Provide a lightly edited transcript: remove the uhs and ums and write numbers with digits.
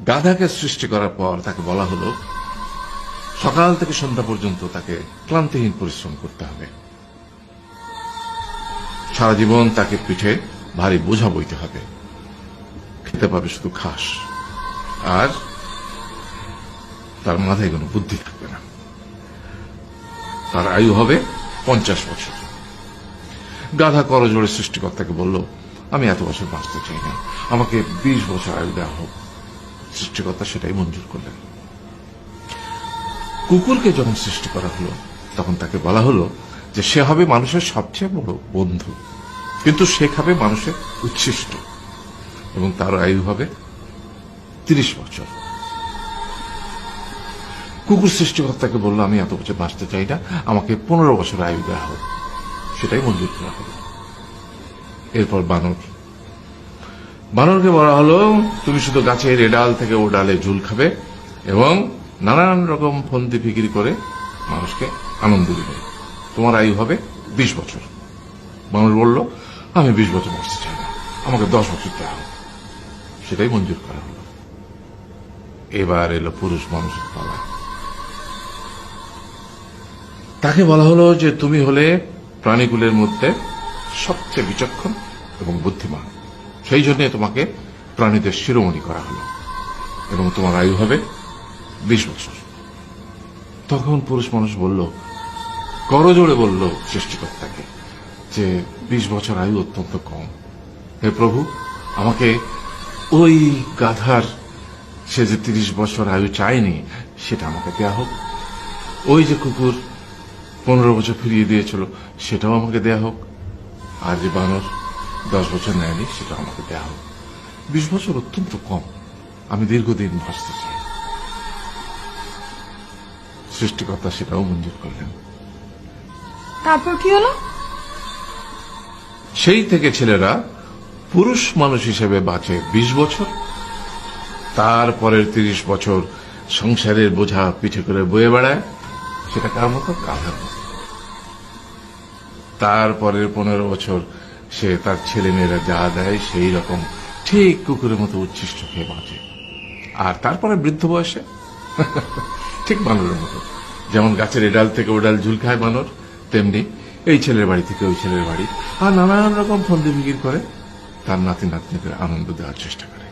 গাধাকে সৃষ্টি করার পর তাকে বলা হলো সকাল থেকে সন্ধ্যা পর্যন্ত তাকে ক্লান্তিহীন পরিশ্রম করতে হবে, সারা জীবন তাকে পিঠে ভারী বোঝা বইতে হবে, খেতে পাবে শুধু ঘাস, আর তার মাথায় কোনো বুদ্ধি থাকবে না। তার আয়ু হবে 50 বছর। গাধা করজোড়ে সৃষ্টিকর্তাকে বলল, আমি এত বছর বাঁচতে চাই না, আমাকে 20 বছর আয়ু দেওয়া হোক। সৃষ্টিকর্তা সেটাই মঞ্জুর করলেন। কুকুরকে যখন সৃষ্টি করা হলো তখন তাকে বলা হলো যে সে হবে মানুষের সবচেয়ে বড় বন্ধু, কিন্তু সে খাবে মানুষের উচ্ছিষ্ট, এবং তার আয়ু হবে 30 বছর। কুকুর সৃষ্টিকর্তাকে বলল, আমি এত বছর বাঁচতে চাই না, আমাকে 15 বছর আয়ু দেওয়া হোক। সেটাই মঞ্জুর করা হলো। এরপর বানরকে বলা হলো, তুমি শুধু গাছের এ ডাল থেকে ও ডালে ঝুল খাবে এবং নানান রকম ফন্দি ফিকির করে মানুষকে আনন্দ দিবে, তোমার আয়ু হবে 20 বছর। বানর বলল, আমি 20 বছর বাঁচতে চাই না, আমাকে 10 বছর দেওয়া হোক। সেটাই মঞ্জুর করা হলো। এবার এলো পুরুষ মানুষের পালা। তাকে বলা হলো যে তুমি হলে প্রাণীকুলের মধ্যে সবচেয়ে বিচক্ষণ এবং বুদ্ধিমান, সেই জন্য তোমাকে প্রাণীদের শিরোমণি করা হলো এবং তোমার আয়ু হবে 20 বছর। তখন পুরুষ মানুষ বলল, করজোড়ে বলল সৃষ্টিকর্তাকে যে 20 বছর আয়ু অত্যন্ত কম, হে প্রভু, আমাকে ওই গাধার সে যে 30 বছর আয়ু চায়নি সেটা আমাকে দেয়া হোক, ওই যে কুকুর 15 বছর ফিরিয়ে দিয়েছিল সেটাও আমাকে দেয়া হোক, আর যে বানর 10 বছর নেয়নি সেটাও আমাকে দেয়া হোক। 20 বছর অত্যন্ত কম, আমি দীর্ঘদিন বাঁচতে চাই। সৃষ্টিকর্তা সেটাও মঞ্জুর করলেন। তারপর কি হলো? সেই থেকে ছেলেরা পুরুষ মানুষ হিসেবে বাঁচে 20 বছর, তারপরের 30 বছর সংসারের বোঝা পিঠে করে বয়ে বেড়ায়, সেটা কার মতো? গাধার মতো। তারপরের 15 বছর সে তার ছেলে মেয়েরা যা দেয় সেই রকম ঠিক কুকুরের মতো উচ্ছিষ্ট খেয়ে বাঁচে। আর তারপরে বৃদ্ধ বয়সে ঠিক বানরের মতো, যেমন গাছের এডাল থেকে ওডাল ঝুল খায় বানর, তেমনি এই ছেলের বাড়ি থেকে ওই ছেলের বাড়ি, আর নানান রকম ফন্দি ফিকির করে তার নাতি নাতনিদের আনন্দ দেওয়ার চেষ্টা করে।